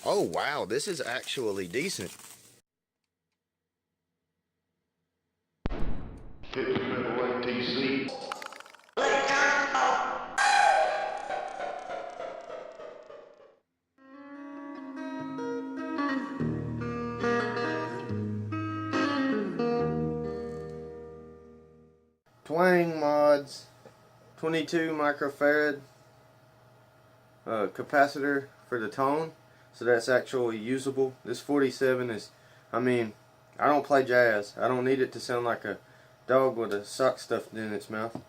Oh wow, this is actually decent. Twang mods, 22 microfarad capacitor for the tone, so that's actually usable. This 47 is, I mean, I don't play jazz. I don't need it to sound like a dog with a sock stuffed in its mouth.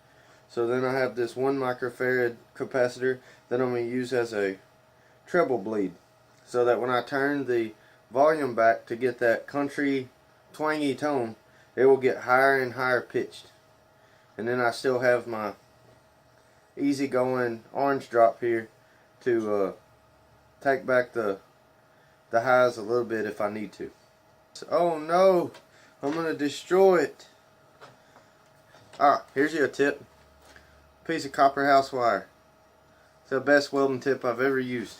So then I have this 1 microfarad capacitor that I'm going to use as a treble bleed, so that when I turn the volume back to get that country twangy tone, it will get higher and higher pitched. And then I still have my easygoing orange drop here to take back the highs a little bit if I need to. Oh no, I'm gonna destroy it. Here's your tip. Piece of copper house wire. It's the best welding tip I've ever used.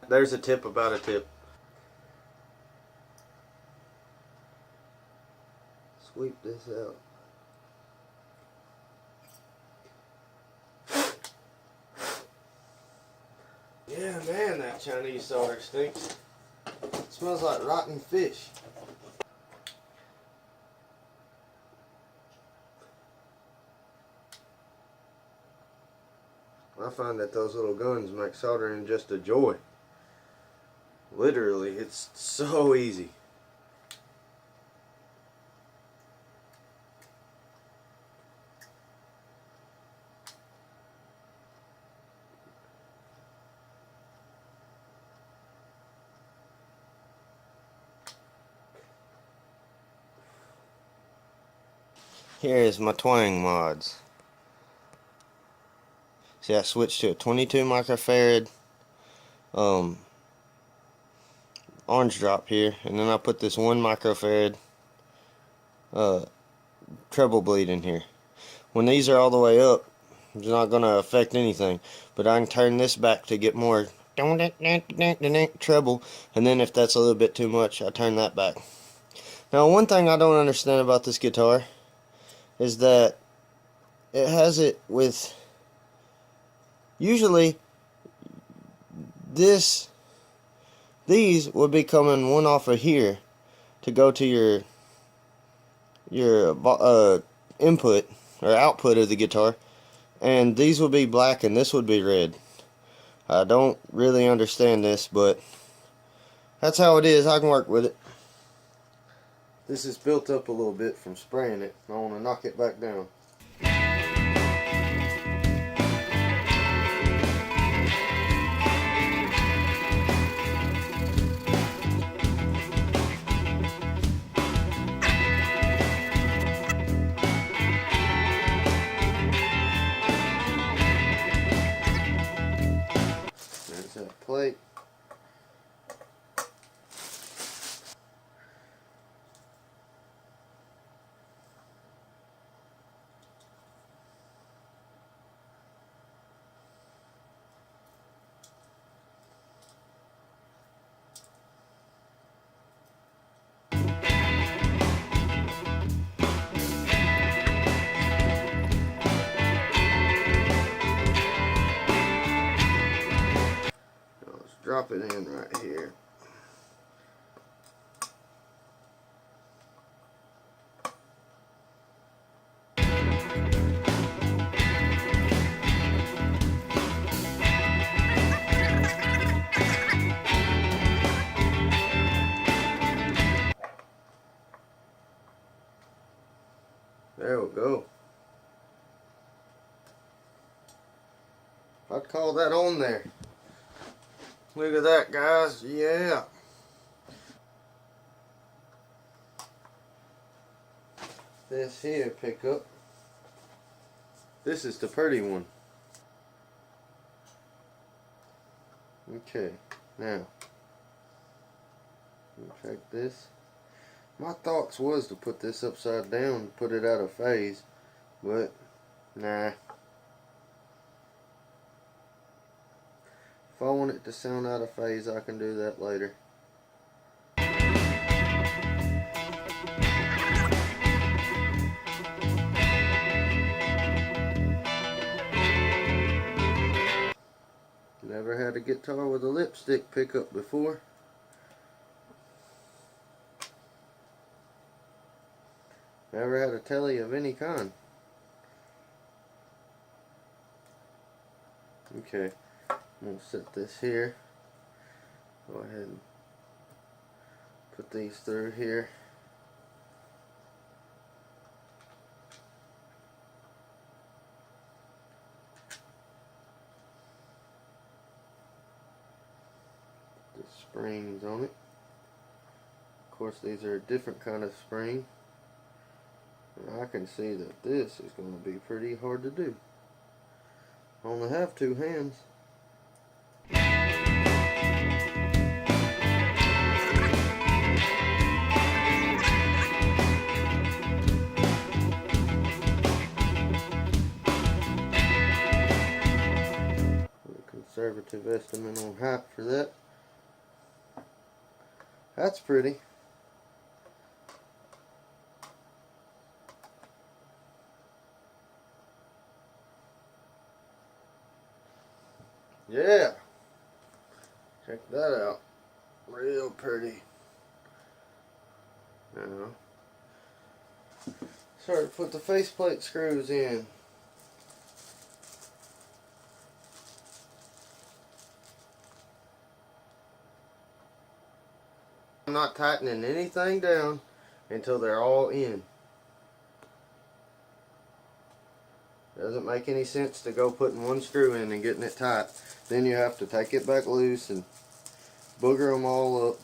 There's a tip about a tip. Sweep this out. Yeah, man, that Chinese solder stinks. It smells like rotten fish. I find that those little guns make soldering just a joy. Literally, it's so easy. Here is my Twang mods. See, I switched to a 22 microfarad orange drop here, and then I put this 1 microfarad treble bleed in here. When these are all the way up, it's not going to affect anything, but I can turn this back to get more treble, and then if that's a little bit too much, I turn that back. Now, one thing I don't understand about this guitar is that it has it with, usually these would be coming one off of here to go to your input or output of the guitar, and these would be black and this would be red. I don't really understand this, but that's how it is. I can work with it. This is built up a little bit from spraying it. I want to knock it back down. There's that plate. Drop it in right here. There we go. I'd call that on there. Look at that, guys. Yeah. This here pickup. This is the pretty one. Okay. Now, check this. My thoughts was to put this upside down and put it out of phase, but nah. I want it to sound out of phase, I can do that later. Never had a guitar with a lipstick pickup before. Never had a telly of any kind. Okay, I'm going to set this here. Go ahead and put these through here. Put the springs on it. Of course, these are a different kind of spring. And I can see that this is going to be pretty hard to do. I only have 2 hands. A conservative estimate on height for that. That's pretty. Yeah, check that out. Real pretty. Now, start to put the faceplate screws in. I'm not tightening anything down until they're all in. Doesn't make any sense to go putting one screw in and getting it tight. Then you have to take it back loose and booger them all up.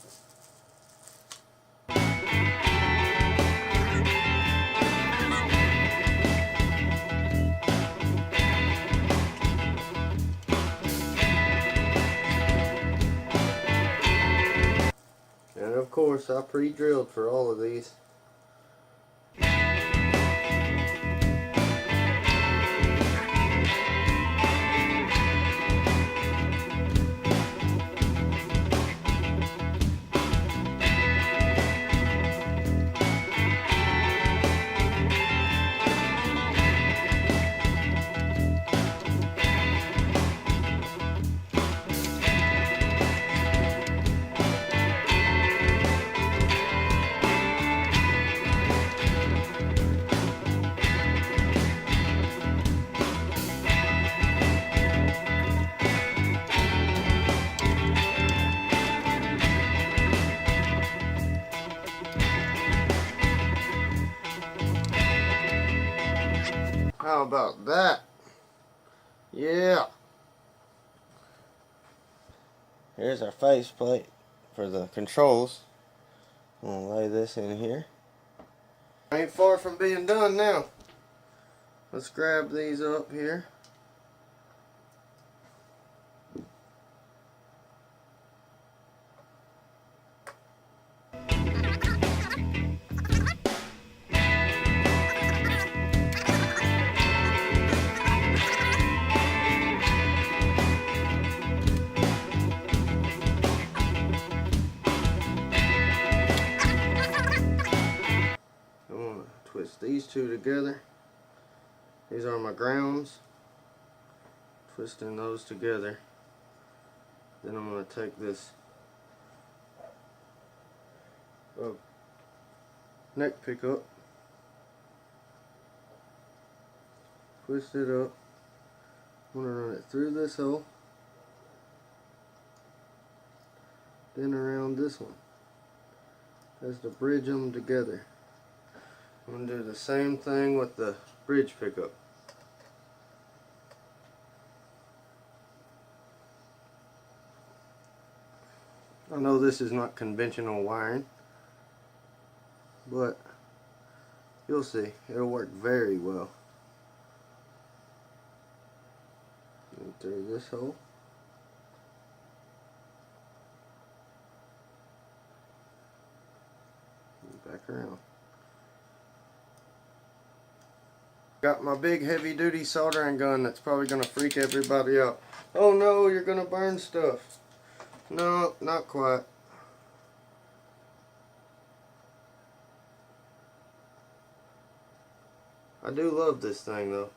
And of course I pre-drilled for all of these. How about that? Yeah. Here's our faceplate for the controls. I'm going to lay this in here. Ain't far from being done now. Let's grab these up here. Twist these two together. These are my grounds. Twisting those together. Then I'm going to take this neck pickup, twist it up. I'm going to run it through this hole, then around this one. That's to bridge them together. I'm going to do the same thing with the bridge pickup. I know this is not conventional wiring, but you'll see, it'll work very well. And through this hole. And back around. Got my big heavy duty soldering gun that's probably gonna freak everybody out. Oh no, you're gonna burn stuff. No, not quite. I do love this thing though.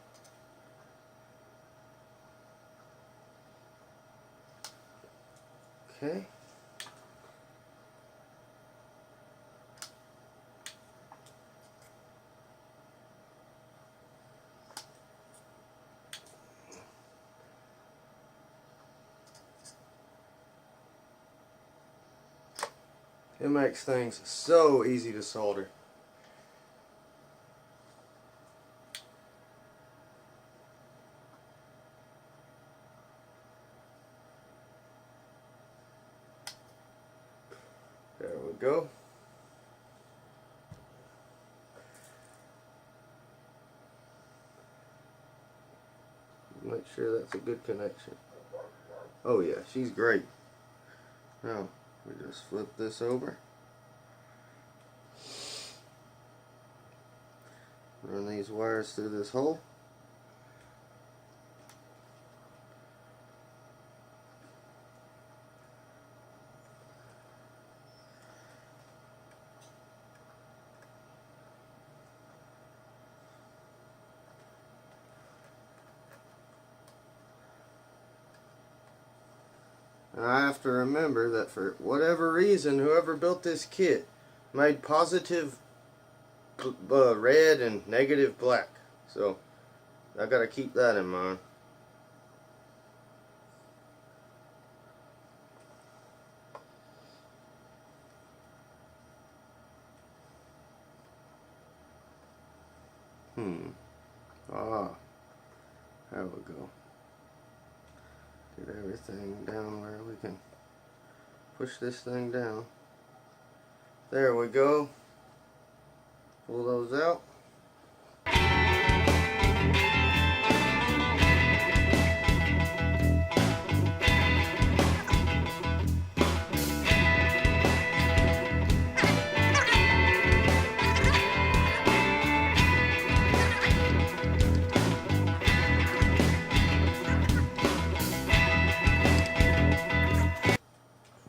Okay. It makes things so easy to solder. There we go. Make sure that's a good connection. Oh yeah, she's great. Now, we just flip this over. Run these wires through this hole. And I have to remember that for whatever reason, whoever built this kit made positive red and negative black. So I gotta keep that in mind. There we go. Get everything down where we can push this thing down. There we go. Pull those out.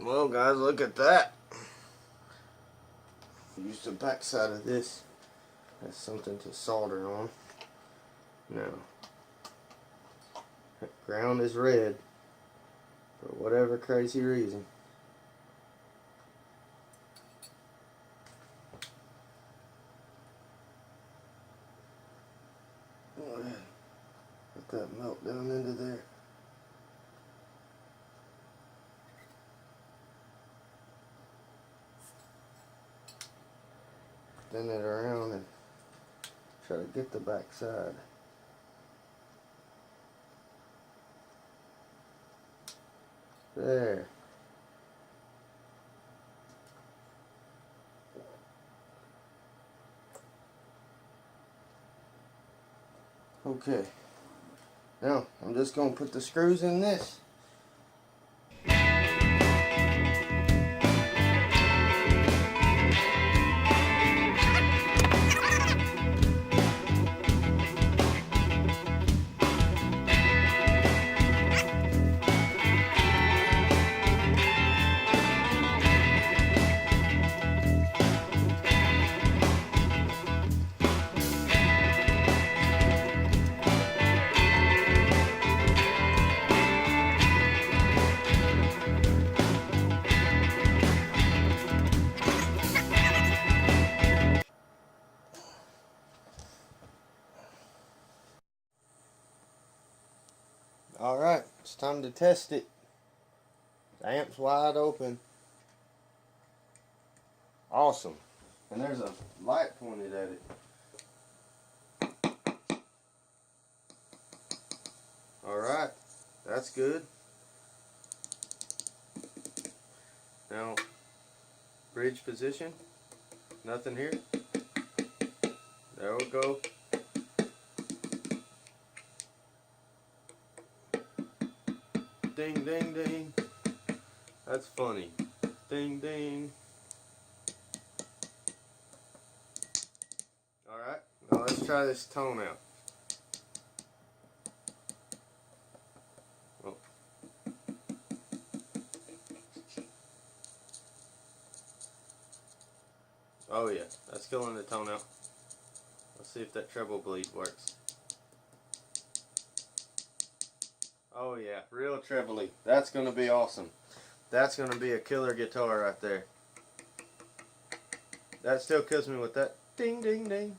Well guys, look at that. Use the back side of this as something to solder on. Now, the ground is red for whatever crazy reason. Go ahead. Let that melt down into there. Spin it around and try to get the back side. There. Okay. Now, I'm just going to put the screws in this. Alright, it's time to test it. The amp's wide open. Awesome. And there's a light pointed at it. Alright, that's good. Now, bridge position. Nothing here. There we go. Ding, ding, ding. That's funny. Ding, ding. Alright, now let's try this tone out. Oh yeah, that's killing the tone out. Let's see if that treble bleed works. Oh yeah, real trebly. That's gonna be awesome. That's gonna be a killer guitar right there. That still kills me with that ding ding ding.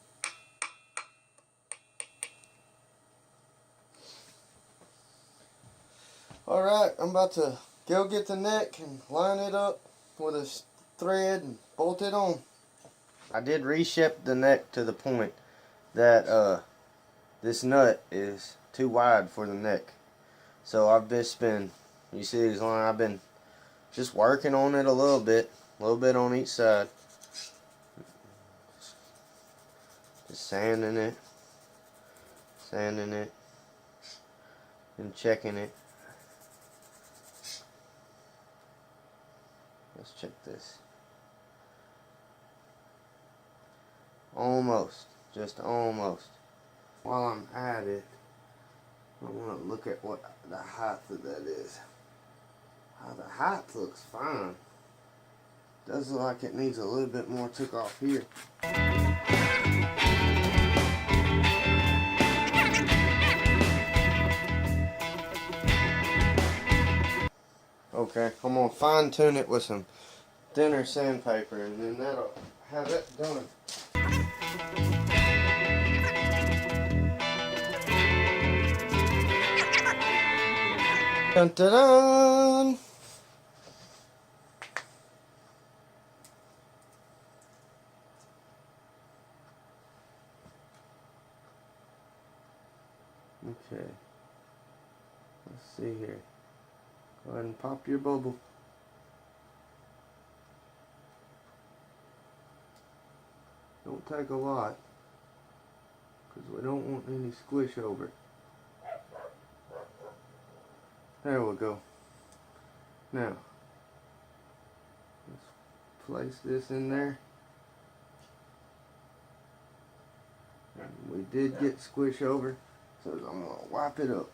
Alright, I'm about to go get the neck and line it up with a thread and bolt it on. I did reshape the neck to the point that this nut is too wide for the neck. So I've just been, you see this line, I've been just working on it a little bit on each side. Just sanding it, and checking it. Let's check this. Almost, just almost. While I'm at it, I want to look at what the height of that is. The height looks fine. Does look like it needs a little bit more took off here. Okay, I'm going to fine tune it with some thinner sandpaper, and then that'll have it done. Dun dun dun! Okay, let's see here. Go ahead and pop your bubble. Don't take a lot, because we don't want any squish over. There we go. Now, let's place this in there. And we did get squish over, so I'm going to wipe it up.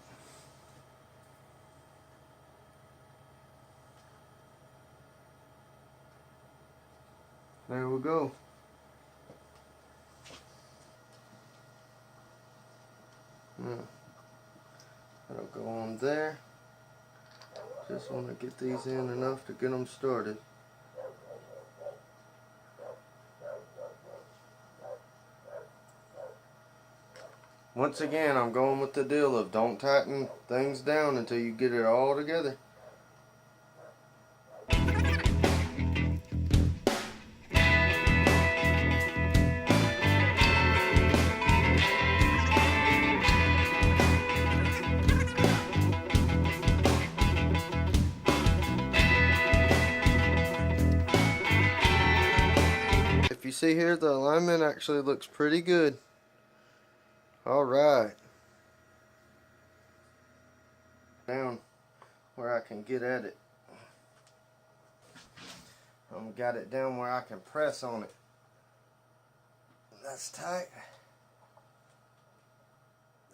There we go. Now, that'll go on there. Just want to get these in enough to get them started. Once again, I'm going with the deal of don't tighten things down until you get it all together. If you see here, the alignment actually looks pretty good. Alright. Down where I can get at it. I've got it down where I can press on it. That's tight.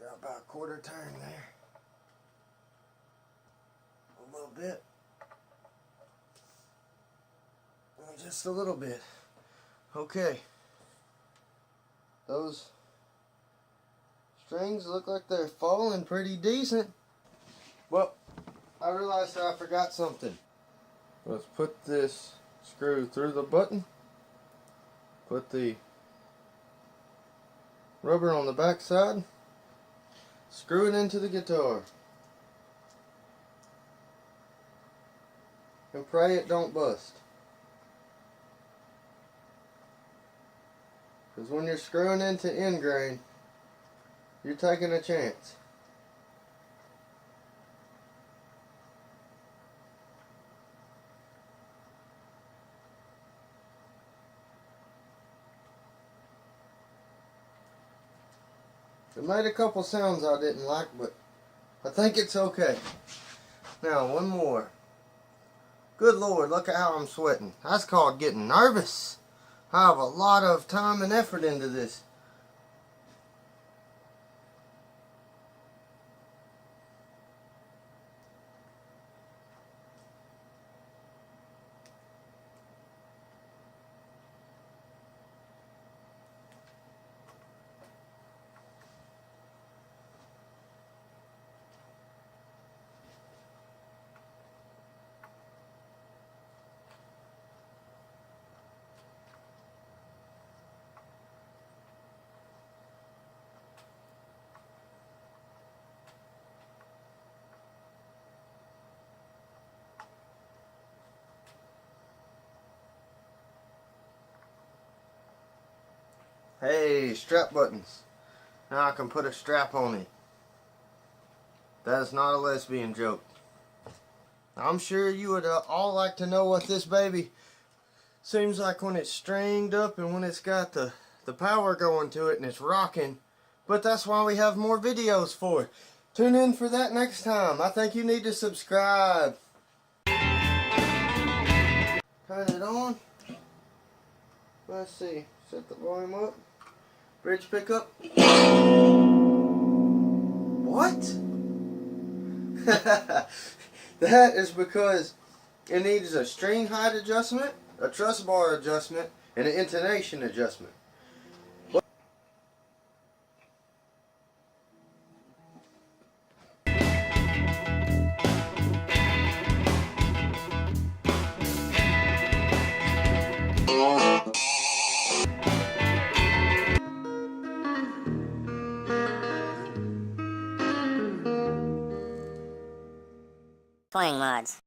Got about a quarter turn there. A little bit. Just a little bit. Okay. Those strings look like they're falling pretty decent. Well, I realized that I forgot something. Let's put this screw through the button. Put the rubber on the back side. Screw it into the guitar. And pray it don't bust. Because when you're screwing into end grain, you're taking a chance. It made a couple sounds I didn't like, but I think it's okay. Now, one more. Good Lord, look at how I'm sweating. That's called getting nervous. I have a lot of time and effort into this. Hey, strap buttons. Now I can put a strap on it. That is not a lesbian joke. I'm sure you would all like to know what this baby seems like when it's stringed up and when it's got the power going to it and it's rocking. But that's why we have more videos for it. Tune in for that next time. I think you need to subscribe. Turn it on. Let's see. Set the volume up. Bridge pickup. What? That is because it needs a string height adjustment, a truss bar adjustment, and an intonation adjustment. Twang mods.